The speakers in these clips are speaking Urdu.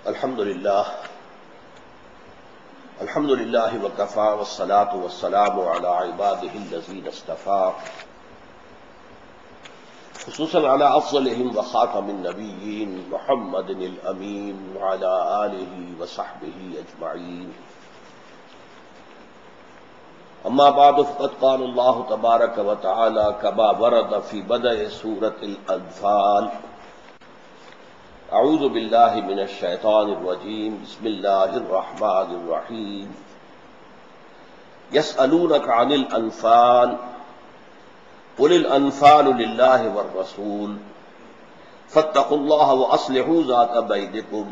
الحمد للہ وکفى والصلاة والسلام على عباده الذین اصطفى خصوصا على افضلهم وخاتم النبیین محمد الامین وعلى آلہ وصحبہ اجمعین. اما بعد فقد قال اللہ تبارک وتعالی كما ورد في بدء سورة الانفال: اعوذ باللہ من الشیطان الرجیم بسم اللہ الرحمن الرحیم. یسألونک عن الانفال قل الانفال للہ والرسول فاتقوا اللہ واصلحوا ذات بینکم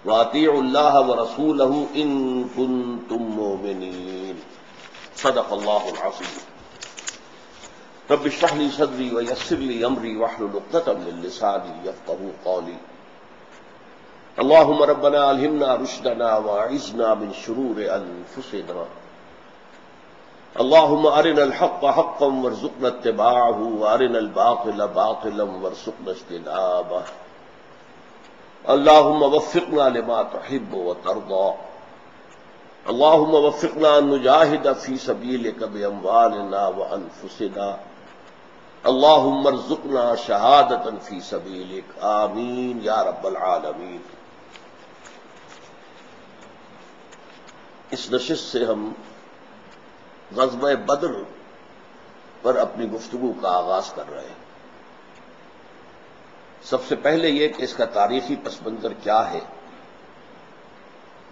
واطیعوا اللہ ورسولہ ان کنتم مؤمنین. صدق اللہ العظیم. رب اشرح لي صدري ويسر لي امري واحلل عقدة من لساني يفقهوا قولي. اللهم ربنا الهمنا رشدنا واعذنا من شرور انفسنا. اللهم ارنا الحق حقا وارزقنا اتباعه وارنا الباطل باطلا وارزقنا اجتنابه. اللهم وفقنا لما تحب وترضى. اللهم وفقنا ان نجاهد في سبيلك باموالنا وانفسنا. اللهم ارزقنا شہادۃ فی سبیلک. آمین یا رب العالمین. اس نشست سے ہم غزوہ بدر پر اپنی گفتگو کا آغاز کر رہے ہیں. سب سے پہلے یہ کہ اس کا تاریخی پس منظر کیا ہے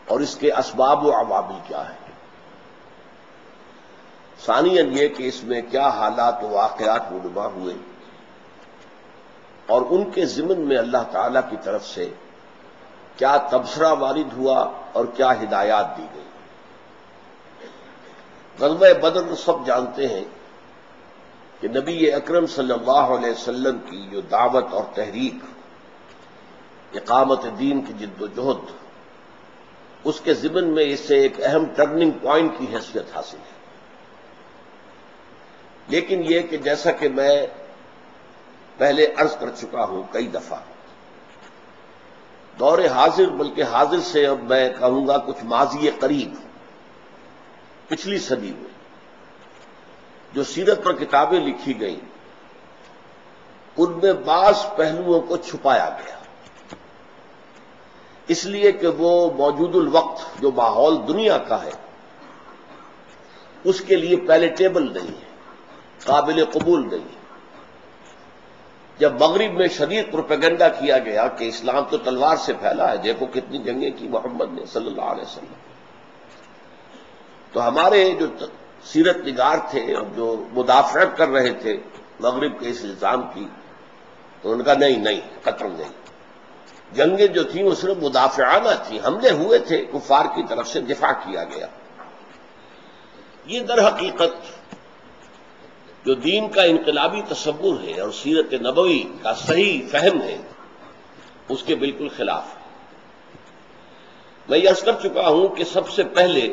اور اس کے اسباب و عوامل کیا ہیں. ثانیاً یہ کہ اس میں کیا حالات و واقعات رونما ہوئے اور ان کے ضمن میں اللہ تعالی کی طرف سے کیا تبصرہ وارد ہوا اور کیا ہدایات دی گئی. غزوہ بدر سب جانتے ہیں کہ نبی اکرم صلی اللہ علیہ وسلم کی جو دعوت اور تحریک، اقامت دین کی جد و جہد، اس کے ضمن میں اسے ایک اہم ٹرننگ پوائنٹ کی حیثیت حاصل ہے. لیکن یہ کہ جیسا کہ میں پہلے عرض کر چکا ہوں کئی دفعہ، دور حاضر بلکہ حاضر سے اب میں کہوں گا کچھ ماضی قریب، پچھلی صدی میں جو سیرت پر کتابیں لکھی گئیں ان میں بعض پہلوؤں کو چھپایا گیا، اس لیے کہ وہ موجود الوقت جو ماحول دنیا کا ہے اس کے لیے پیلیٹیبل نہیں ہے، قابل قبول نہیں ہے. جب مغرب میں شدید پروپیگنڈا کیا گیا کہ اسلام تو تلوار سے پھیلا ہے، دیکھو کتنی جنگیں کی محمد نے صلی اللہ علیہ وسلم، تو ہمارے جو سیرت نگار تھے اور جو مدافعت کر رہے تھے مغرب کے اس الزام کی، تو ان کا نہیں قطر نہیں. جنگیں جو تھیں وہ صرف مدافعانہ تھیں، حملے ہوئے تھے، کفار کی طرف سے دفاع کیا گیا. یہ در حقیقت جو دین کا انقلابی تصور ہے اور سیرت نبوی کا صحیح فہم ہے اس کے بالکل خلاف ہے. میں یہ عرض کر چکا ہوں کہ سب سے پہلے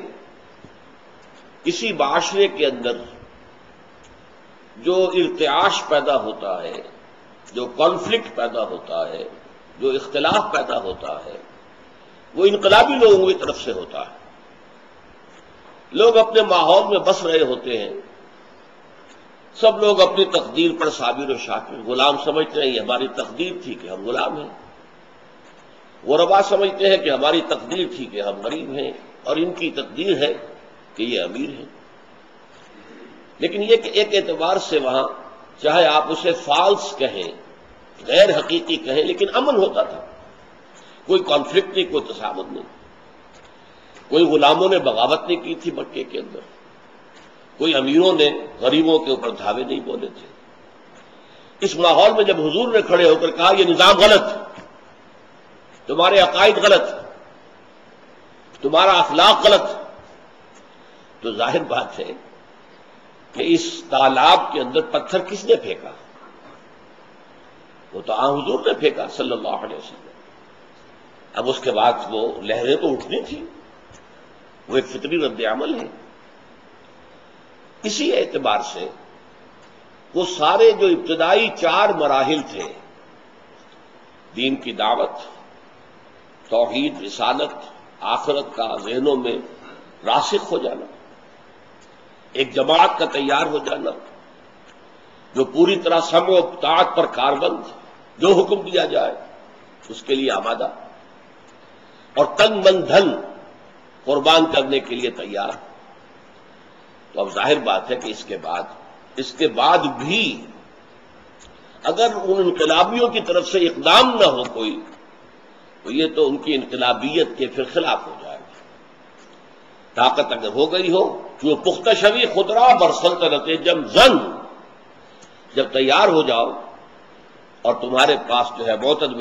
کسی معاشرے کے اندر جو ارتعاش پیدا ہوتا ہے، جو کانفلکٹ پیدا ہوتا ہے، جو اختلاف پیدا ہوتا ہے، وہ انقلابی لوگوں کی طرف سے ہوتا ہے. لوگ اپنے ماحول میں بس رہے ہوتے ہیں، سب لوگ اپنی تقدیر پر صابر و شاکر، غلام سمجھتے ہیں یہ ہماری تقدیر تھی کہ ہم غلام ہیں، غربا سمجھتے ہیں کہ ہماری تقدیر تھی کہ ہم غریب ہیں، اور ان کی تقدیر ہے کہ یہ امیر ہیں. لیکن یہ کہ ایک اعتبار سے وہاں چاہے آپ اسے فالس کہیں، غیر حقیقی کہیں، لیکن امن ہوتا تھا. کوئی کانفلکٹ نہیں، کوئی تصادم نہیں، کوئی غلاموں نے بغاوت نہیں کی تھی مکے کے اندر، کوئی امیروں نے غریبوں کے اوپر دھاوے نہیں بولے تھے. اس ماحول میں جب حضور نے کھڑے ہو کر کہا یہ نظام غلط، تمہارے عقائد غلط، تمہارا اخلاق غلط، تو ظاہر بات ہے کہ اس تالاب کے اندر پتھر کس نے پھینکا؟ وہ تو آن حضور نے پھینکا صلی اللہ علیہ وسلم. اب اس کے بعد وہ لہریں تو اٹھنی تھی، وہ ایک فطری رد عمل ہے. اسی اعتبار سے وہ سارے جو ابتدائی 4 مراحل تھے، دین کی دعوت، توحید، رسالت، آخرت کا ذہنوں میں راسخ ہو جانا، ایک جماعت کا تیار ہو جانا جو پوری طرح سمع و اطاعت پر کاربند، جو حکم دیا جائے اس کے لیے آمادہ، اور تن من دھن قربان کرنے کے لیے تیار۔ تو اب ظاہر بات ہے کہ اس کے بعد بھی اگر ان انقلابیوں کی طرف سے اقدام نہ ہو کوئی، تو یہ تو ان کی انقلابیت کے پھر خلاف ہو جائے گا۔ طاقت اگر ہو گئی ہو جو پختہ شوی خدرا بر سلطنت جم زن، جب تیار ہو جاؤ اور تمہارے پاس جو ہے معتد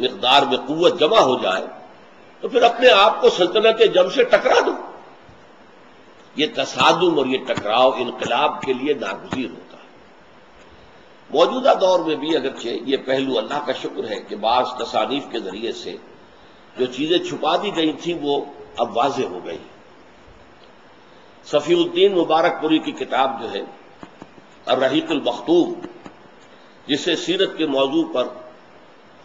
مقدار میں قوت جمع ہو جائے، تو پھر اپنے آپ کو سلطنت جم سے ٹکرا دو۔ یہ تصادم اور یہ ٹکراؤ انقلاب کے لیے ناگزیر ہوتا ہے۔ موجودہ دور میں بھی اگرچہ یہ پہلو اللہ کا شکر ہے کہ بعض تصانیف کے ذریعے سے جو چیزیں چھپا دی گئی تھیں وہ اب واضح ہو گئی۔ صفی الدین مبارک پوری کی کتاب جو ہے الرحیق المختوم، جسے سیرت کے موضوع پر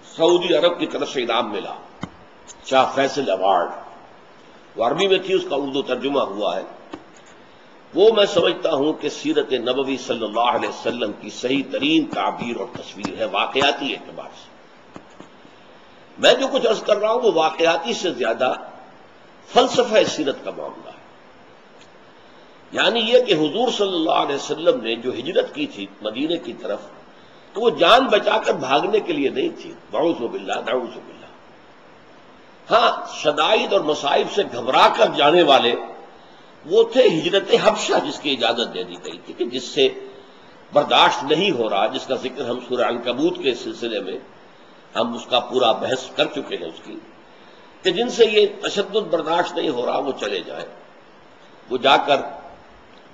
سعودی عرب کی طرف سے انعام ملا، شاہ فیصل ایوارڈ، وہ عربی میں تھی، اس کا اردو ترجمہ ہوا ہے۔ وہ میں سمجھتا ہوں کہ سیرت نبوی صلی اللہ علیہ وسلم کی صحیح ترین تعبیر اور تصویر ہے واقعاتی اعتبار سے۔ میں جو کچھ عرض کر رہا ہوں وہ واقعاتی سے زیادہ فلسفہ سیرت کا معاملہ ہے، یعنی یہ کہ حضور صلی اللہ علیہ وسلم نے جو ہجرت کی تھی مدینے کی طرف، تو وہ جان بچا کر بھاگنے کے لیے نہیں تھی، نعوذ باللہ نعوذ باللہ۔ ہاں، شدائد اور مصائب سے گھبرا کر جانے والے وہ تھے ہجرت حبشہ، جس کی اجازت دے دی گئی تھی کہ جس سے برداشت نہیں ہو رہا، جس کا ذکر ہم سورہ عنکبوت کے سلسلے میں ہم اس کا پورا بحث کر چکے ہیں اس کی، کہ جن سے یہ تشدد برداشت نہیں ہو رہا وہ چلے جائیں، وہ جا کر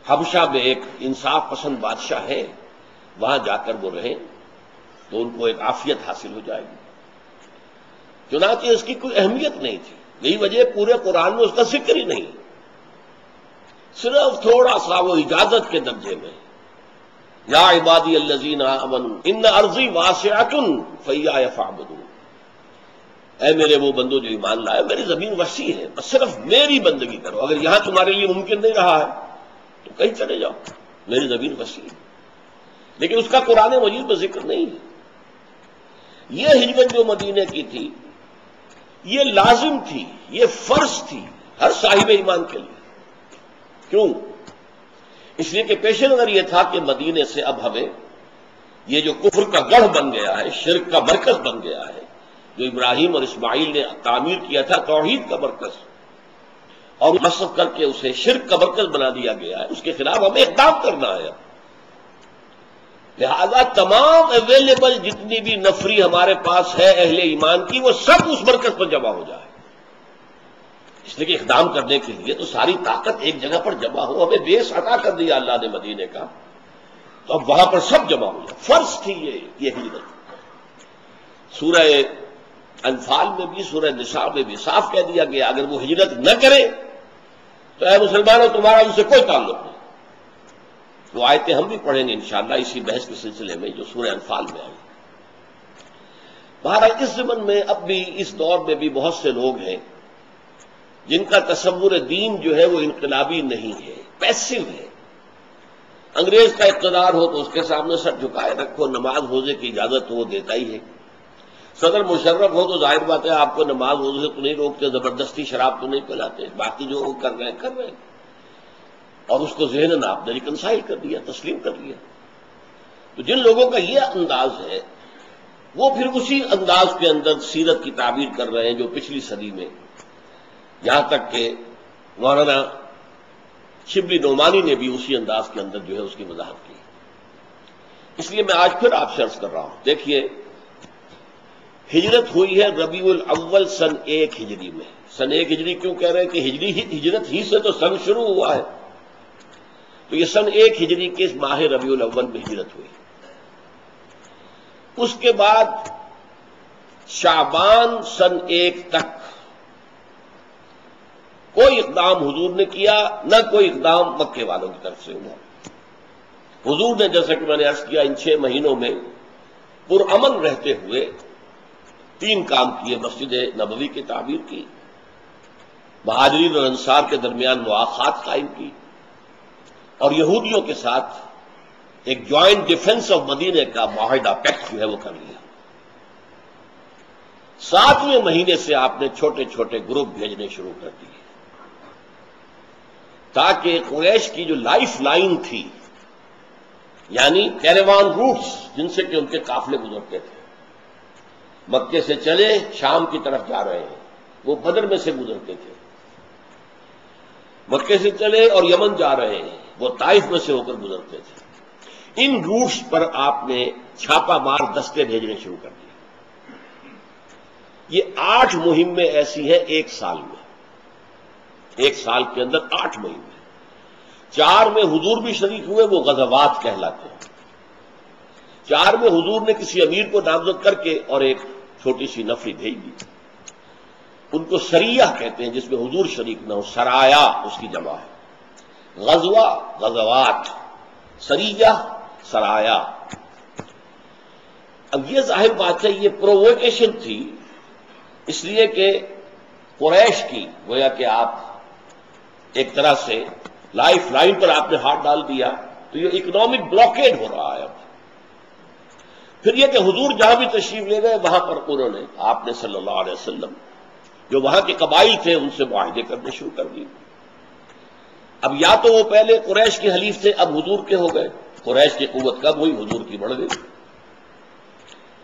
حبشہ میں ایک انصاف پسند بادشاہ ہے، وہاں جا کر وہ رہیں تو ان کو ایک عافیت حاصل ہو جائے گی۔ چنانچہ اس کی کوئی اہمیت نہیں تھی، یہی وجہ پورے قرآن میں اس کا ذکر ہی نہیں، صرف تھوڑا سا وہ اجازت کے درجے میں، یا عبادی الذین آمنوا ان ارضی واسعۃ فایای فاعبدون، اے میرے وہ بندو جو ایمان لائے، میری زمین وسیع ہے، بس صرف میری بندگی کرو، اگر یہاں تمہارے لیے ممکن نہیں رہا ہے تو کہیں چلے جاؤ، میری زمین وسیع ہے۔ لیکن اس کا قرآن مجید میں ذکر نہیں ہے۔ یہ ہجرت جو مدینے کی تھی یہ لازم تھی، یہ فرض تھی ہر صاحب ایمان کے لیے۔ کیوں؟ اس لیے کہ پیش نظر یہ تھا کہ مدینے سے اب ہمیں یہ جو کفر کا گڑھ بن گیا ہے، شرک کا مرکز بن گیا ہے، جو ابراہیم اور اسماعیل نے تعمیر کیا تھا توحید کا مرکز، اور نصب کر کے اسے شرک کا مرکز بنا دیا گیا ہے، اس کے خلاف ہمیں اقدام کرنا ہے۔ لہذا تمام اویلیبل جتنی بھی نفری ہمارے پاس ہے اہل ایمان کی، وہ سب اس مرکز پر جمع ہو جائے، اس لیے کہ اقدام کرنے کے لیے تو ساری طاقت ایک جگہ پر جمع ہو۔ ہمیں بیس عطا کر دیا اللہ نے مدینے کا، تو اب وہاں پر سب جمع ہو جائے، فرض تھی یہ ہجرت۔ سورہ انفال میں بھی سورہ نساء میں بھی صاف کہہ دیا گیا اگر وہ ہجرت نہ کرے تو اے مسلمانوں تمہارا ان سے کوئی تعلق نہیں۔ وہ آیتیں ہم بھی پڑھیں گے انشاءاللہ اسی بحث کے سلسلے میں جو سورہ انفال میں آئی۔ بہرحال اس زمن میں اب بھی اس دور میں بھی بہت سے لوگ ہیں جن کا تصور دین جو ہے وہ انقلابی نہیں ہے، پیسو ہے۔ انگریز کا اقتدار ہو تو اس کے سامنے سر جھکائے رکھو، نماز روزے کی اجازت ہو وہ دیتا ہی ہے۔ صدر مشرف ہو تو ظاہر بات ہے آپ کو نماز روزے سے تو نہیں روکتے، زبردستی شراب تو نہیں پلاتے، باقی جو وہ کر رہے ہیں، اور اس کو ذہناً آپ نے ریکنسائل کر دیا، تسلیم کر لیا۔ تو جن لوگوں کا یہ انداز ہے وہ پھر اسی انداز کے اندر سیرت کی تعبیر کر رہے ہیں جو پچھلی صدی میں، یہاں تک کہ مولانا شبلی نعمانی نے بھی اسی انداز کے اندر جو ہے اس کی وضاحت کی۔ اس لیے میں آج پھر آپ سے عرض کر رہا ہوں، دیکھیے ہجرت ہوئی ہے ربیع الاول سن 1 ہجری میں۔ سن 1 ہجری کیوں کہہ رہے ہیں کہ ہجرت ہی سے تو سن شروع ہوا ہے، تو یہ سن 1 ہجری کے اس ماہ ربیع الاول میں ہجرت ہوئی۔ اس کے بعد شعبان سن 1 تک کوئی اقدام حضور نے کیا، نہ کوئی اقدام مکے والوں کی طرف سے ہوا۔ حضور نے جیسا کہ میں نے عرض کیا ان 6 مہینوں میں پرامن رہتے ہوئے 3 کام کیے: مسجد نبوی کی تعمیر کی، مہاجرین اور انصار کے درمیان مواخات قائم کی، اور یہودیوں کے ساتھ ایک جوائنٹ ڈیفنس آف مدینہ کا معاہدہ پیکٹ جو ہے وہ کر لیا۔ 7ویں مہینے سے آپ نے چھوٹے چھوٹے گروپ بھیجنے شروع کر دیے تاکہ قریش کی جو لائف لائن تھی، یعنی کیروان روٹس جن سے کہ ان کے قافلے گزرتے تھے، مکے سے چلے شام کی طرف جا رہے ہیں، وہ بدر میں سے گزرتے تھے، مکے سے چلے اور یمن جا رہے ہیں، وہ طائف میں سے ہو کر گزرتے تھے۔ ان روٹس پر آپ نے چھاپا مار دستے بھیجنے شروع کر دیے۔ یہ 8 مہمیں ایسی ہیں ایک سال میں، ایک سال کے اندر 8 مہینے۔ 4 میں حضور بھی شریک ہوئے، وہ غزوات کہلاتے ہیں۔ 4 میں حضور نے کسی امیر کو نامزد کر کے اور ایک چھوٹی سی نفری بھیج دی، ان کو سریہ کہتے ہیں، جس میں حضور شریک نہ ہو، سرایا اس کی جمع ہے، غزوہ غزوات، سریہ سرایا۔ اب یہ ظاہر بات ہے یہ پروووکیشن تھی، اس لیے کہ قریش کی گویا کہ آپ ایک طرح سے لائف لائن پر آپ نے ہاتھ ڈال دیا، تو یہ اکنامک بلاکیڈ ہو رہا ہے اب۔ پھر یہ کہ حضور جہاں بھی تشریف لے گئے وہاں پر انہوں نے، آپ نے صلی اللہ علیہ وسلم، جو وہاں کے قبائل تھے ان سے معاہدے کرنے شروع کر دیے۔ اب یا تو وہ پہلے قریش کے حلیف تھے، اب حضور کے ہو گئے، قریش کی قوت کم ہوئی، حضور کی بڑھ گئی،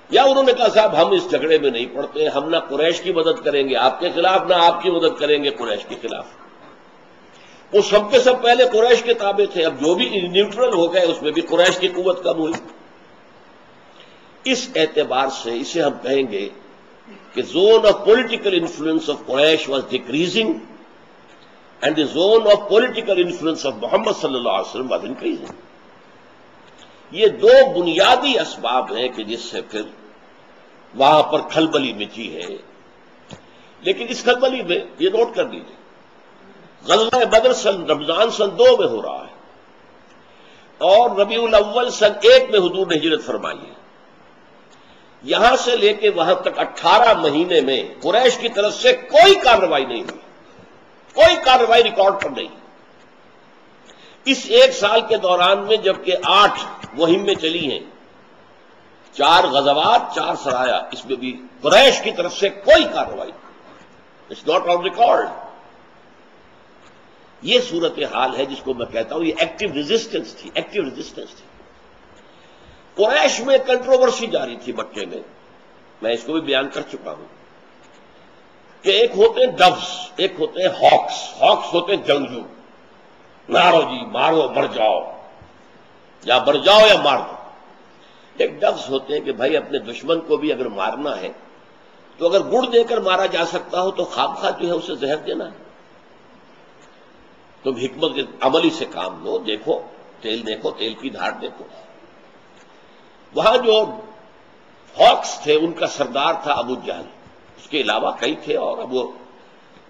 یا انہوں نے کہا صاحب ہم اس جھگڑے میں نہیں پڑتے، ہم نہ قریش کی مدد کریں گے آپ کے خلاف، نہ آپ کی مدد کریں گے قریش کے خلاف۔ وہ سب کے سب پہلے قریش کے تابع تھے، اب جو بھی نیوٹرل ہو گئے اس میں بھی قریش کی قوت کم ہوئی۔ اس اعتبار سے اسے ہم کہیں گے کہ zone of political influence of Quraysh was decreasing and the zone of political influence of Muhammad صلی اللہ علیہ وسلم واز انکریزنگ۔ یہ 2 بنیادی اسباب ہیں کہ جس سے پھر وہاں پر کھلبلی مچی ہے۔ لیکن اس کھلبلی میں یہ نوٹ کر لیجیے، غزوہ بدر رمضان سن 2 میں ہو رہا ہے اور ربیع الاول سن 1 میں حضور نے ہجرت فرمائی ہے۔ یہاں سے لے کے وہاں تک 18 مہینے میں قریش کی طرف سے کوئی کارروائی نہیں ہوئی، کوئی کارروائی ریکارڈ پر نہیں۔ اس 1 سال کے دوران میں جبکہ 8 مہمیں چلی ہیں، 4 غزوات، 4 سرایا، اس میں بھی قریش کی طرف سے کوئی کارروائی نہیں، اٹس ناٹ آن ریکارڈ۔ یہ صورتحال ہے جس کو میں کہتا ہوں یہ ایکٹیو ریزسٹنس تھی، ایکٹیو ریزسٹنس تھی۔ قریش میں کنٹروورسی جاری تھی مکے میں اس کو بھی بیان کر چکا ہوں کہ ایک ہوتے ہیں ڈوز، ایک ہوتے ہیں ہاکس۔ ہاکس ہوتے ہیں جنگجو، مارو جی مارو، مر جاؤ، یا مر جاؤ یا مار دو۔ ایک ڈوز ہوتے ہیں کہ بھائی اپنے دشمن کو بھی اگر مارنا ہے تو اگر گڑ دے کر مارا جا سکتا ہو تو خواہ جو ہے اسے زہر دینا ہے۔ تم حکمت عملی سے کام لو، دیکھو تیل کی دھار دیکھو۔ وہاں جو ہاکس تھے ان کا سردار تھا ابو جہل، اس کے علاوہ کئی تھے، اور ابو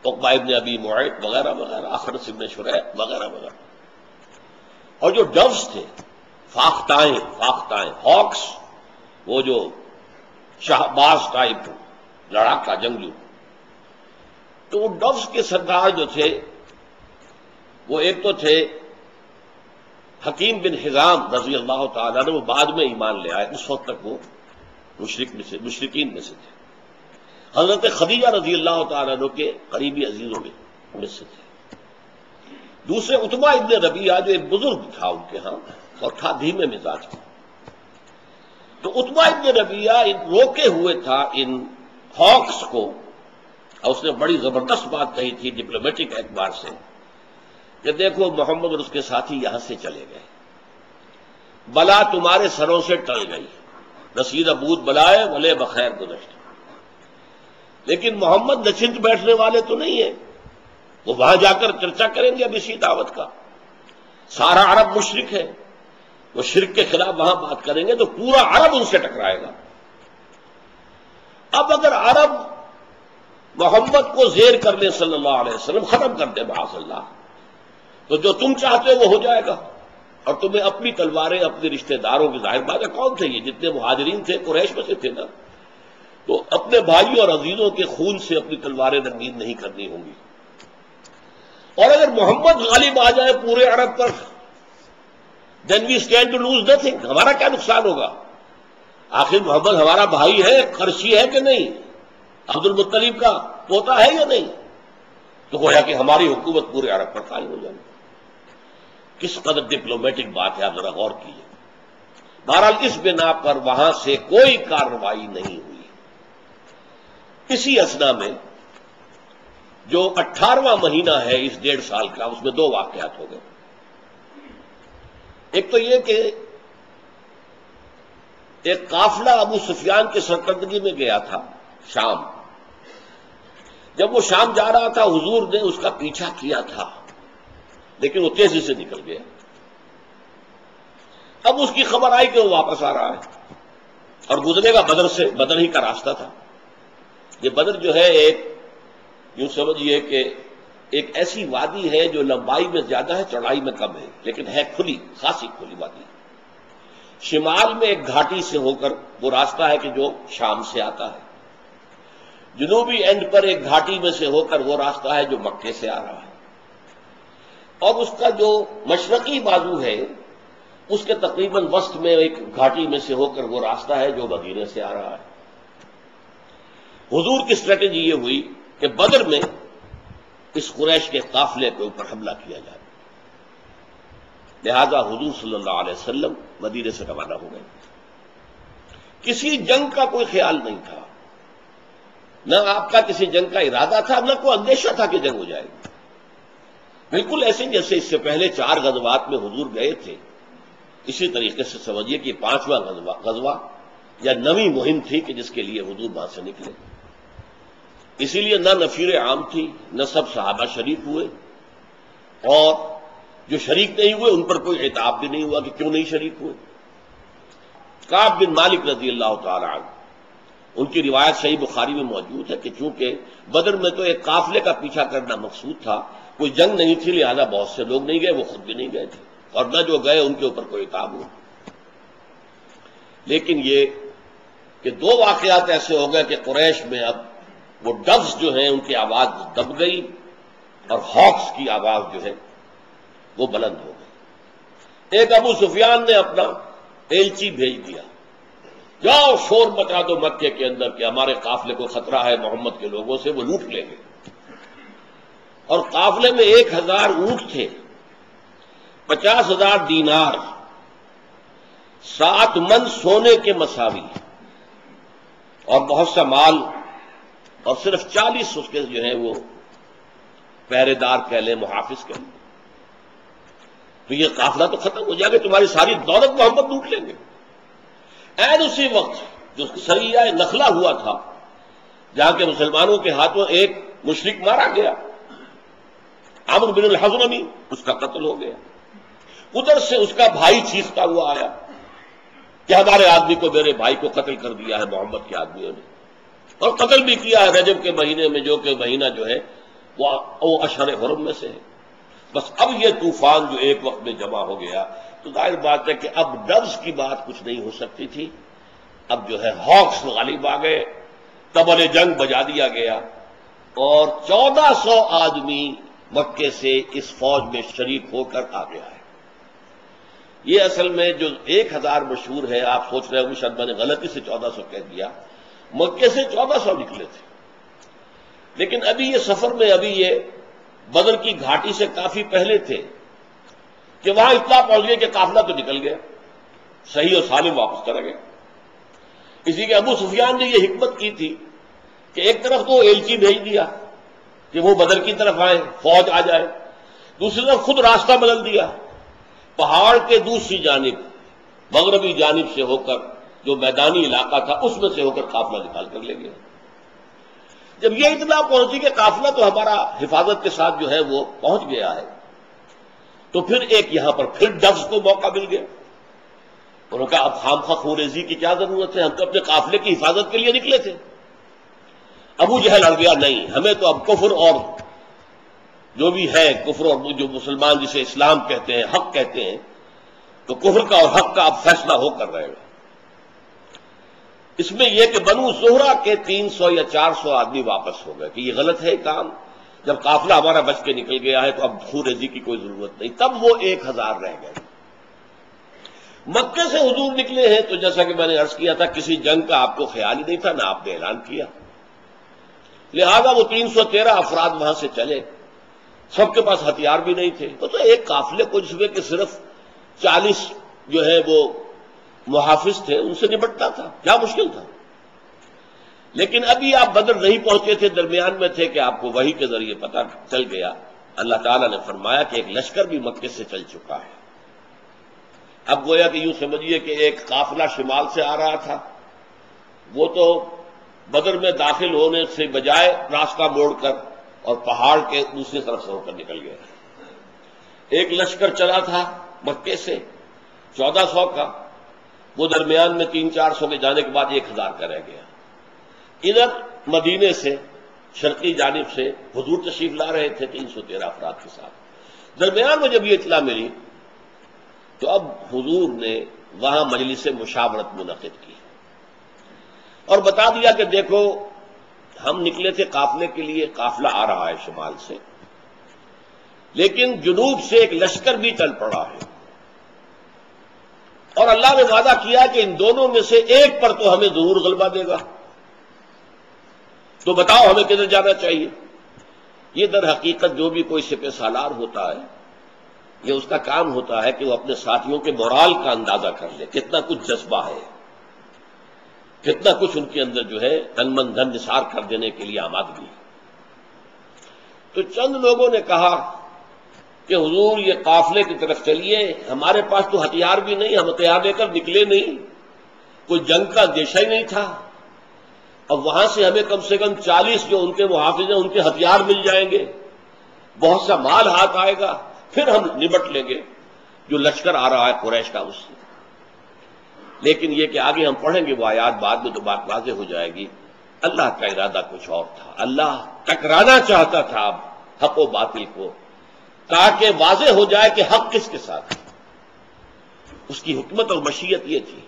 عقبہ ابن ابی معیط وغیرہ وغیرہ، اخنس ابن شریح وغیرہ وغیرہ۔ اور جو ڈوز تھے، فاختائیں ہاکس، وہ جو شہباز ٹائپ لڑاکا جنگجو، تو وہ ڈوز کے سردار جو تھے وہ ایک تو تھے حکیم بن حزام رضی اللہ تعالیٰ نے، وہ بعد میں ایمان لے آئے، اس وقت تک وہ مشرکین میں سے تھے۔ حضرت خدیجہ رضی اللہ تعالیٰ عنہ کے قریبی عزیزوں میں سے تھے۔ دوسرے عتبہ ابن ربیعہ جو ایک بزرگ تھا ان کے ہاں، اور تھا دھیمے مزاج کا۔ تو عتبہ ابن ربیعہ روکے ہوئے تھا ان ہاکس کو، اور اس نے بڑی زبردست بات کہی تھی ڈپلومیٹک اعتبار سے کہ دیکھو محمد اور اس کے ساتھی یہاں سے چلے گئے، بلا تمہارے سروں سے ٹل گئی، رسید بود بلائے بھلے بخیر گزشت۔ لیکن محمد نشست بیٹھنے والے تو نہیں ہیں، وہ وہاں جا کر چرچا کریں گے اب اسی دعوت کا۔ سارا عرب مشرک ہے، وہ شرک کے خلاف وہاں بات کریں گے تو پورا عرب ان سے ٹکرائے گا۔ اب اگر عرب محمد کو زیر کر لیں صلی اللہ علیہ وسلم، ختم کر دیں معاذ اللہ، تو جو تم چاہتے ہو وہ ہو جائے گا، اور تمہیں اپنی تلواریں اپنے رشتہ داروں کی، ظاہر بات ہے کون تھے یہ، جتنے مہاجرین تھے قریش میں سے تھے نا، تو اپنی اپنے بھائیوں اور عزیزوں کے خون سے اپنی تلواریں رنگین نہیں کرنی ہوں گی. اور اگر محمد غالب آ جائے پورے عرب پر then we stand to lose nothing. ہمارا کیا نقصان ہوگا؟ آخر محمد ہمارا بھائی ہے، قرشی ہے کہ نہیں، عبد المطلب کا پوتا ہے یا نہیں؟ تو گویا کہ ہماری حکومت پورے عرب پر قائم ہو جائے. کس قدر ڈپلومیٹک بات ہے، آپ ذرا غور کیجیے. بہرحال اس بنا پر وہاں سے کوئی کارروائی نہیں ہوئی. اسی اثنا میں جو 18واں مہینہ ہے اس 1.5 سال کا، اس میں 2 واقعات ہو گئے. ایک تو یہ کہ ایک قافلہ ابو سفیان کے سرکردگی میں گیا تھا شام. جب وہ شام جا رہا تھا حضور نے اس کا پیچھا کیا تھا، لیکن وہ تیزی سے نکل گیا. اب اس کی خبر آئی کہ وہ واپس آ رہا ہے اور گزرے گا بدر سے. بدر ہی کا راستہ تھا. یہ بدر جو ہے ایک یوں سمجھیے کہ ایک ایسی وادی ہے جو لمبائی میں زیادہ ہے، چوڑائی میں کم ہے، لیکن ہے کھلی، خاصی کھلی وادی. شمال میں ایک گھاٹی سے ہو کر وہ راستہ ہے کہ جو شام سے آتا ہے. جنوبی اینڈ پر ایک گھاٹی میں سے ہو کر وہ راستہ ہے جو مکے سے آ رہا ہے. اور اس کا جو مشرقی بازو ہے اس کے تقریباً وسط میں ایک گھاٹی میں سے ہو کر وہ راستہ ہے جو مدینے سے آ رہا ہے. حضور کی اسٹریٹجی یہ ہوئی کہ بدر میں اس قریش کے قافلے کے اوپر حملہ کیا جائے. لہذا حضور صلی اللہ علیہ وسلم مدینے سے روانہ ہو گئے. کسی جنگ کا کوئی خیال نہیں تھا، نہ آپ کا کسی جنگ کا ارادہ تھا، نہ کوئی اندیشہ تھا کہ جنگ ہو جائے گی. بالکل ایسے جیسے اس سے پہلے 4 غزوات میں حضور گئے تھے، اسی طریقے سے سمجھیے کہ 5واں غزوہ یا 9ویں مہم تھی کہ جس کے لیے حضور وہاں سے نکلے. اسی لیے نہ نفیر عام تھی، نہ سب صحابہ شریک ہوئے، اور جو شریک نہیں ہوئے ان پر کوئی عتاب بھی نہیں ہوا کہ کیوں نہیں شریک ہوئے. کعب بن مالک رضی اللہ تعالی عنہ، ان کی روایت صحیح بخاری میں موجود ہے کہ چونکہ بدر میں تو ایک قافلے کا پیچھا کرنا مقصود تھا، کوئی جنگ نہیں تھی، لہذا بہت سے لوگ نہیں گئے، وہ خود بھی نہیں گئے تھے، اور نہ جو گئے ان کے اوپر کوئی عتاب ہوا. لیکن یہ کہ 2 واقعات ایسے ہو گئے کہ قریش میں اب وہ ڈوز جو ہیں ان کی آواز دب گئی اور ہاکس کی آواز جو ہے وہ بلند ہو گئی. ایک ابو سفیان نے اپنا ایلچی بھیج دیا، جاؤ شور مچا دو مکے کے اندر کہ ہمارے قافلے کو خطرہ ہے محمد کے لوگوں سے، وہ لوٹ لیں گے. اور قافلے میں 1000 اونٹ تھے، 50,000 دینار، 7 من سونے کے مساوی، اور بہت سا مال، اور صرف 40 اس کے جو ہیں وہ پہرے دار کہہ لیں، محافظ کہہ لیں. تو یہ قافلہ تو ختم ہو جائے گا، تمہاری ساری دولت محمد لوٹ لیں گے. عین اسی وقت جو سریہ نخلا ہوا تھا، جہاں کے مسلمانوں کے ہاتھوں ایک مشرک مارا گیا، عمرو بن الحضرمی، اس کا قتل ہو گیا. ادھر سے اس کا بھائی چیختا ہوا آیا کہ ہمارے آدمی کو، میرے بھائی کو قتل کر دیا ہے محمد کے آدمیوں نے، اور قتل بھی کیا ہے رجب کے مہینے میں، جو کہ مہینہ جو ہے وہ اشہر حرم میں سے ہے. بس اب یہ طوفان جو ایک وقت میں جمع ہو گیا، تو ظاہر بات ہے کہ اب ڈوز کی بات کچھ نہیں ہو سکتی تھی. اب جو ہے ہاکس غالب آ گئے، طبل جنگ بجا دیا گیا، اور 1400 آدمی مکے سے اس فوج میں شریک ہو کر آ گیا ہے. یہ اصل میں جو 1000 مشہور ہے، آپ سوچ رہے ہوں شاید میں نے غلطی سے 1400 کہہ دیا، مکے سے 1400 نکلے تھے. لیکن ابھی یہ سفر میں، ابھی یہ بدر کی گھاٹی سے کافی پہلے تھے کہ وہاں اطلاع پہنچ گئی کہ قافلہ تو نکل گیا، صحیح اور سالم واپس چلا گیا. اسی کے ابو سفیان نے یہ حکمت کی تھی کہ ایک طرف تو ایلچی بھیج دیا کہ وہ بدر کی طرف آئے، فوج آ جائے، دوسری طرف خود راستہ بدل دیا، پہاڑ کے دوسری جانب مغربی جانب سے ہو کر جو میدانی علاقہ تھا اس میں سے ہو کر قافلہ نکال کر لے گیا. جب یہ اطلاع پہنچی کہ قافلہ تو ہمارا حفاظت کے ساتھ جو ہے وہ پہنچ گیا ہے، تو پھر ایک یہاں پر پھر ڈوز کو موقع مل گیا. انہوں نے کہا اب خامخواہ خونریزی کی کیا ضرورت ہے، ہم تو اپنے قافلے کی حفاظت کے لیے نکلے تھے. ابو جہل اڑ گیا، نہیں، ہمیں تو اب کفر اور جو بھی ہے، کفر اور جو مسلمان جسے اسلام کہتے ہیں، حق کہتے ہیں، تو کفر کا اور حق کا اب فیصلہ ہو کر رہے گا. اس میں یہ کہ بنو زہرہ کے 300 یا 400 آدمی واپس ہو گئے کہ یہ غلط ہے کام، جب قافلہ ہمارا بچ کے نکل گیا ہے تو اب خونریزی کی کوئی ضرورت نہیں، تب وہ 1000 رہ گئے۔ مکے سے حضور نکلے ہیں تو جیسا کہ میں نے عرض کیا تھا کسی جنگ کا آپ کو خیال ہی نہیں تھا، نہ آپ نے اعلان کیا، لہذا وہ 313 افراد وہاں سے چلے، سب کے پاس ہتھیار بھی نہیں تھے، تو ایک قافلے کو جس میں کہ صرف 40 جو ہے وہ محافظ تھے ان سے نپٹتا تھا، کیا مشکل تھا۔ لیکن ابھی آپ بدر نہیں پہنچے تھے، درمیان میں تھے کہ آپ کو وحی کے ذریعے پتہ چل گیا، اللہ تعالیٰ نے فرمایا کہ ایک لشکر بھی مکے سے چل چکا ہے۔ اب گویا کہ یوں سمجھیے کہ ایک قافلہ شمال سے آ رہا تھا، وہ تو بدر میں داخل ہونے سے بجائے راستہ موڑ کر اور پہاڑ کے دوسری طرف سے ہو کر نکل گیا۔ ایک لشکر چلا تھا مکے سے 1400 کا، وہ درمیان میں 300-400 کے جانے کے بعد 1000 کا رہ گیا۔ ادھر مدینے سے شرقی جانب سے حضور تشریف لا رہے تھے 313 افراد کے ساتھ، درمیان میں جب یہ اطلاع ملی تو اب حضور نے وہاں مجلس مشاورت منعقد کی اور بتا دیا کہ دیکھو ہم نکلے تھے قافلے کے لیے، قافلہ آ رہا ہے شمال سے، لیکن جنوب سے ایک لشکر بھی چل پڑا ہے، اور اللہ نے وعدہ کیا کہ ان دونوں میں سے ایک پر تو ہمیں ضرور غلبہ دے گا، تو بتاؤ ہمیں کدھر جانا چاہیے۔ یہ در حقیقت جو بھی کوئی سپہ سالار ہوتا ہے، یہ اس کا کام ہوتا ہے کہ وہ اپنے ساتھیوں کے مورال کا اندازہ کر لے، کتنا کچھ جذبہ ہے، کتنا کچھ ان کے اندر جو ہے تن من دھن نثار کر دینے کے لیے آمادگی۔ تو چند لوگوں نے کہا کہ حضور یہ قافلے کی طرف چلیے، ہمارے پاس تو ہتھیار بھی نہیں، ہم ہتھیار لے کر نکلے نہیں، کوئی جنگ کا اندیشہ ہی نہیں تھا، اب وہاں سے ہمیں کم سے کم 40 جو ان کے محافظ ہیں ان کے ہتھیار مل جائیں گے، بہت سا مال ہاتھ آئے گا، پھر ہم نمٹ لیں گے جو لشکر آ رہا ہے قریش کا اس سے۔ لیکن یہ کہ آگے ہم پڑھیں گے وہ آیات بعد میں تو بات واضح ہو جائے گی، اللہ کا ارادہ کچھ اور تھا، اللہ ٹکرانا چاہتا تھا اب حق و باطل کو، تاکہ واضح ہو جائے کہ حق کس کے ساتھ ہے، اس کی حکمت اور مشیت یہ تھی۔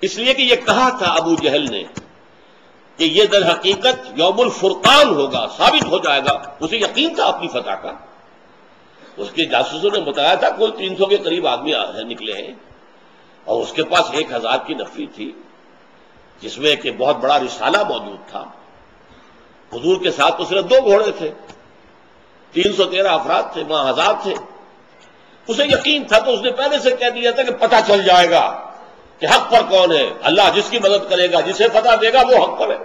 اس لیے کہ یہ کہا تھا ابو جہل نے کہ یہ در حقیقت یوم الفرقان ہوگا، ثابت ہو جائے گا، اسے یقین تھا اپنی فتح کا، اس کے جاسوسوں نے بتایا تھا کل 300 کے قریب آدمی نکلے ہیں، اور اس کے پاس 1000 کی نفری تھی جس میں کہ بہت بڑا رسالہ موجود تھا۔ حضور کے ساتھ تو صرف 2 گھوڑے تھے، 313 افراد تھے، وہاں 1000 تھے، اسے یقین تھا تو اس نے پہلے سے کہہ دیا تھا کہ پتہ چل جائے گا کہ حق پر کون ہے، اللہ جس کی مدد کرے گا، جسے فتح دے گا وہ حق پر ہے،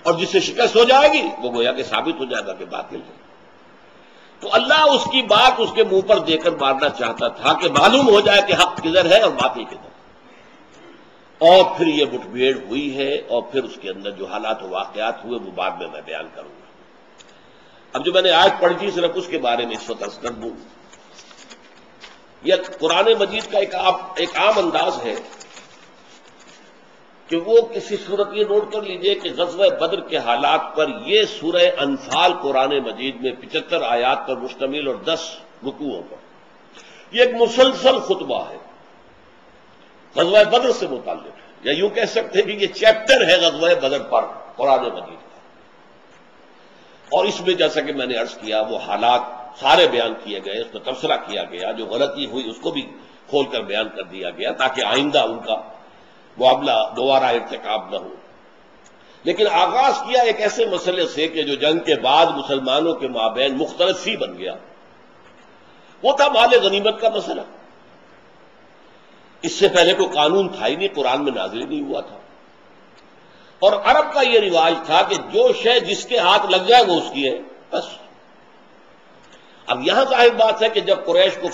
اور جس سے شکست ہو جائے گی وہ گویا کہ ثابت ہو جائے گا کہ باطل ہے۔ تو اللہ اس کی بات اس کے منہ پر دے کر مارنا چاہتا تھا کہ معلوم ہو جائے کہ حق کدھر ہے اور باطل کدھر، اور پھر یہ مٹ بھیڑ ہوئی ہے، اور پھر اس کے اندر جو حالات و واقعات ہوئے وہ بعد میں بیان کروں گا۔ اب جو میں نے آج پڑھی تھی صرف اس کے بارے میں اس وقت عرض کر دوں۔ یہ قرآن مجید کا ایک عام انداز ہے کہ وہ کسی صورت یہ نوٹ کر لیجئے کہ غزوہ بدر کے حالات پر یہ سورہ انفال قرآن مجید میں 75 آیات پر مشتمل اور 10 رکوعوں پر یہ ایک مسلسل خطبہ ہے، غزوہ بدر سے متعلق ہے، یا یوں کہہ سکتے ہیں کہ یہ چیپٹر ہے غزوہ بدر پر قرآن مجید کا، اور اس میں جیسا کہ میں نے عرض کیا وہ حالات سارے بیان کیے گئے، اس پر تبصرہ کیا گیا، جو غلطی ہوئی اس کو بھی کھول کر بیان کر دیا گیا تاکہ آئندہ ان کا معاملہ دوبارہ ارتکاب نہ ہو۔ لیکن آغاز کیا ایک ایسے مسئلے سے کہ جو جنگ کے بعد مسلمانوں کے مابین مختلف سی بن گیا، وہ تھا مال غنیمت کا مسئلہ۔ اس سے پہلے کوئی قانون تھا ہی نہیں، قرآن میں نازل نہیں ہوا تھا، اور عرب کا یہ رواج تھا کہ جو شے جس کے ہاتھ لگ جائے وہ اس کی ہے بس۔ اب یہاں ظاہر بات ہے کہ جب قریش کو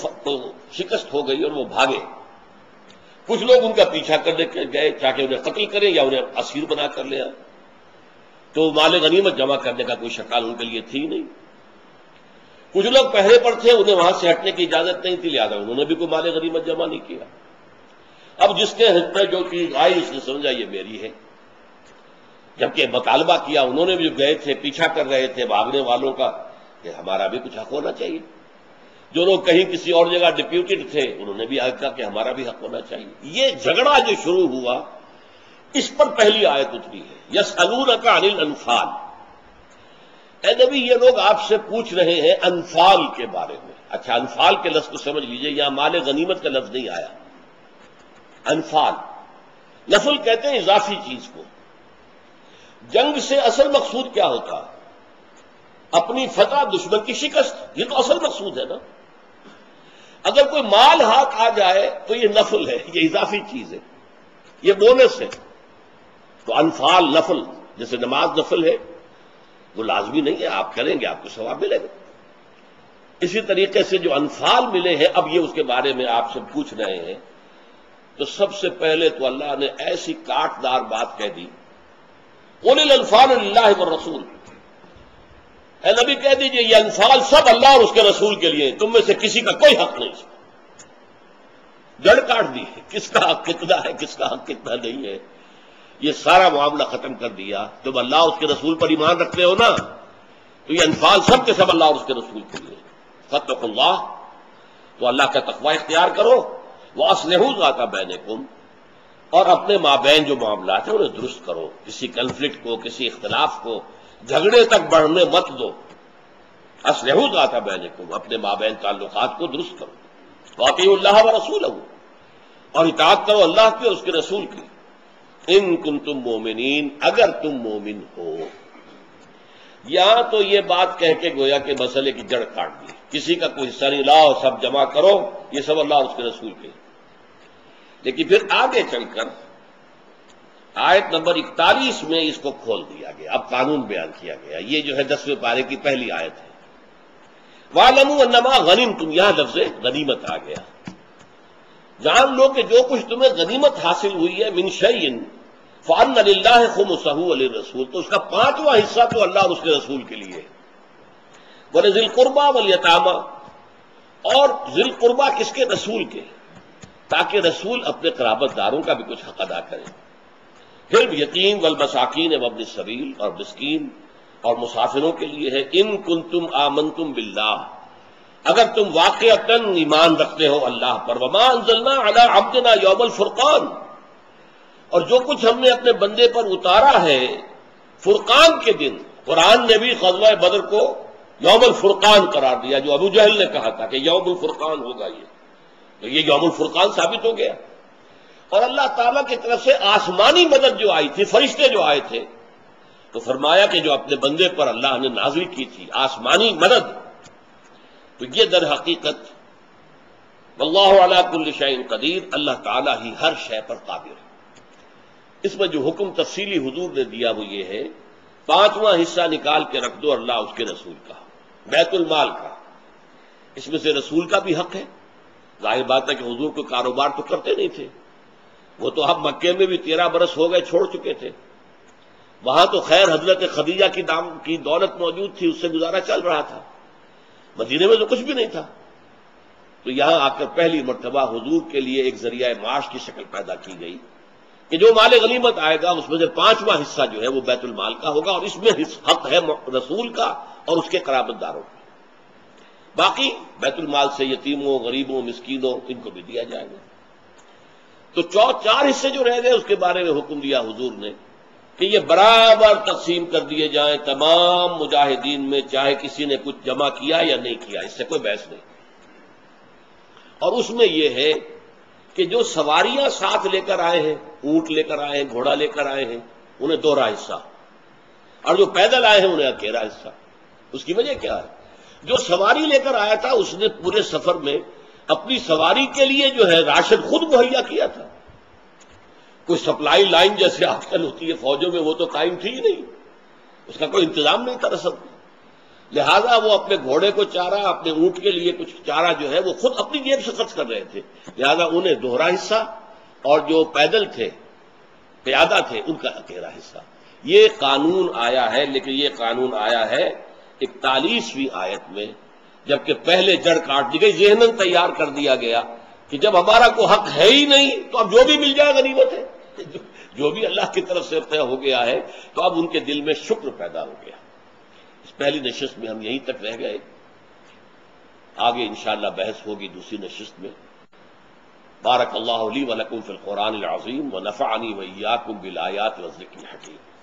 شکست ہو گئی اور وہ بھاگے، کچھ لوگ ان کا پیچھا کرنے گئے تاکہ انہیں قتل کریں یا انہیں اسیر بنا کر لیا، تو مال غنیمت جمع کرنے کا کوئی شکال ان کے لیے تھی نہیں۔ کچھ لوگ پہرے پر تھے، انہیں وہاں سے ہٹنے کی اجازت نہیں تھی، لہٰذا انہوں نے بھی کوئی مال غنیمت جمع نہیں کیا۔ اب جس کے حصے میں جو چیز آئی اس نے سمجھا یہ میری ہے، جبکہ مطالبہ کیا انہوں نے بھی، جو گئے تھے پیچھا کر رہے تھے بھاگنے والوں کا، کہ ہمارا بھی کچھ حق ہونا چاہیے۔ جو لوگ کہیں کسی اور جگہ ڈپیوٹیڈ تھے انہوں نے بھی کہا کہ ہمارا بھی حق ہونا چاہیے۔ یہ جھگڑا جو شروع ہوا اس پر پہلی آیت اتری ہے، یسألونک عن الانفال۔ اے نبی، یہ لوگ آپ سے پوچھ رہے ہیں انفال کے بارے میں۔ اچھا، انفال کے لفظ کو سمجھ لیجئے، یہاں مال غنیمت کا لفظ نہیں آیا۔ انفال نفل کہتے ہیں اضافی چیز کو۔ جنگ سے اصل مقصود کیا ہوتا؟ اپنی فتح، دشمن کی شکست، یہ تو اصل مقصود ہے نا۔ اگر کوئی مال ہاتھ آ جائے تو یہ نفل ہے، یہ اضافی چیز ہے، یہ بونس ہے۔ تو انفال نفل، جیسے نماز نفل ہے، وہ لازمی نہیں ہے، آپ کریں گے آپ کو ثواب ملے گا۔ اسی طریقے سے جو انفال ملے ہیں، اب یہ اس کے بارے میں آپ سے پوچھ رہے ہیں، تو سب سے پہلے تو اللہ نے ایسی کاٹ دار بات کہہ دی، قُلِ الْأَنْفَالُ لِلَّهِ وَالرَّسُولِ۔ اے نبی کہہ دیجئے یہ انفال سب اللہ اور اس کے رسول کے لیے، تم میں سے کسی کا کوئی حق نہیں۔ جڑ کاٹ دی، کس کا حق کتنا ہے، کس کا حق کتنا نہیں ہے، یہ سارا معاملہ ختم کر دیا۔ جب اللہ اور اس کے رسول پر ایمان رکھتے ہو نا، تو یہ انفال سب کے سب اللہ اور اس کے رسول کے لیے۔ فاتقوا اللہ، تو اللہ کا تقوی اختیار کرو، وَأَصْلِحُوا ذَاتَ بَيْنِكُمْ، اور اپنے مابین جو معاملات ہیں انہیں درست کرو، کسی کنفلکٹ کو، کسی اختلاف کو، جھگڑے تک بڑھنے مت دو۔ اصلحوا ذات بینکم، اپنے مابین تعلقات کو درست کرو۔ وَأَطِیعُوا اللَّهَ وَرَسُولَهُ، اور اطاعت کرو اللہ کی اور اس کے رسول کی۔ ان کنتم مومنین، اگر تم مومن ہو۔ یہاں تو یہ بات کہہ کے گویا کہ مسئلے کی جڑ کاٹ دی، کسی کا کوئی حصہ نہیں، لاؤ سب جمع کرو، یہ سب اللہ اور اس کے رسول کے۔ لیکن پھر آگے چل کر آیت نمبر 41 میں اس کو کھول دیا گیا، اب قانون بیان کیا گیا۔ یہ جو ہے 10ویں پارے کی پہلی آیت ہے۔ وَاعْلَمُوا أَنَّمَا غَنِمْتُمْ، یہاں لفظ غنیمت آ گیا۔ جان لو کہ جو کچھ تمہیں غنیمت حاصل ہوئی ہے، مِنْ شَيْءٍ فَأَنَّ لِلَّهِ خُمُسَهُ وَلِلرَّسُولِ، تو اس کا 5واں حصہ تو اللہ اور اس کے رسول کے لیے۔ وَلِذِي الْقُرْبَى وَالْيَتَامَى، اور ذی القربہ کس کے؟ رسول کے، تاکہ رسول اپنے قرابت داروں کا بھی کچھ حق ادا کرے۔ پھر یتیم والمساکین وابن السبیل، اور مسکین اور مسافروں کے لیے ہے۔ ان کنتم آمنتم باللہ، اگر تم واقعتاً ایمان رکھتے ہو اللہ پر۔ وما انزلنا علی عبدنا یوم الفرقان، اور جو کچھ ہم نے اپنے بندے پر اتارا ہے فرقان کے دن۔ قرآن نے بھی غزوہ بدر کو یوم الفرقان قرار دیا، جو ابو جہل نے کہا تھا کہ یوم الفرقان ہوگا، تو یہ یوم الفرقان ثابت ہو گیا۔ اور اللہ تعالیٰ کی طرف سے آسمانی مدد جو آئی تھی، فرشتے جو آئے تھے، تو فرمایا کہ جو اپنے بندے پر اللہ نے نازل کی تھی آسمانی مدد، تو یہ در حقیقت واللہ علی کل شیء قدیر، اللہ تعالیٰ ہی ہر شے پر قادر ہے۔ اس میں جو حکم تفصیلی حضور نے دیا وہ یہ ہے، 5واں حصہ نکال کے رکھ دو اللہ اس کے رسول کا، بیت المال کا۔ اس میں سے رسول کا بھی حق ہے۔ ظاہر بات ہے کہ حضور کو کاروبار تو کرتے نہیں تھے، وہ تو اب مکے میں بھی 13 برس ہو گئے چھوڑ چکے تھے، وہاں تو خیر حضرت خدیجہ کی دولت موجود تھی، اس سے گزارا چل رہا تھا، مدینے میں تو کچھ بھی نہیں تھا۔ تو یہاں آ کر پہلی مرتبہ حضور کے لیے ایک ذریعہ معاش کی شکل پیدا کی گئی کہ جو مال غنیمت آئے گا اس میں سے 5واں حصہ جو ہے وہ بیت المال کا ہوگا، اور اس میں حق ہے رسول کا اور اس کے قرابت داروں کا۔ باقی بیت المال سے یتیموں، غریبوں، مسکینوں، ان کو بھی دیا جائے گا۔ تو 4 حصے جو رہ گئے اس کے بارے میں حکم دیا حضور نے کہ یہ برابر تقسیم کر دیے جائیں تمام مجاہدین میں، چاہے کسی نے کچھ جمع کیا یا نہیں کیا، اس سے کوئی بحث نہیں۔ اور اس میں یہ ہے کہ جو سواریاں ساتھ لے کر آئے ہیں، اونٹ لے کر آئے ہیں، گھوڑا لے کر آئے ہیں، انہیں 2 حصہ، اور جو پیدل آئے ہیں انہیں 1 حصہ۔ اس کی وجہ کیا ہے؟ جو سواری لے کر آیا تھا اس نے پورے سفر میں اپنی سواری کے لیے جو ہے راشن خود مہیا کیا تھا۔ کوئی سپلائی لائن جیسے آج کل ہوتی ہے فوجوں میں، وہ تو قائم تھی ہی نہیں، اس کا کوئی انتظام نہیں تھا رسد۔ لہذا وہ اپنے گھوڑے کو چارہ، اپنے اونٹ کے لیے کچھ چارہ جو ہے وہ خود اپنی جیب سے خرچ کر رہے تھے، لہذا انہیں 2 حصہ، اور جو پیدل تھے، پیادہ تھے، ان کا 13 حصہ۔ یہ قانون آیا ہے، لیکن یہ قانون آیا ہے 41ویں آیت میں، جبکہ پہلے جڑ کاٹ دی گئی، ذہناً تیار کر دیا گیا کہ جب ہمارا کوئی حق ہے ہی نہیں تو اب جو بھی مل جائے غنیمت ہے، جو بھی اللہ کی طرف سے طے ہو گیا ہے، تو اب ان کے دل میں شکر پیدا ہو گیا۔ اس پہلی نشست میں ہم یہیں تک رہ گئے، آگے انشاءاللہ بحث ہوگی دوسری نشست میں۔ بارک اللہ لی ولکم فی القرآن العظیم ونفعنی وإیاکم بالآیات والذکر الحکیم۔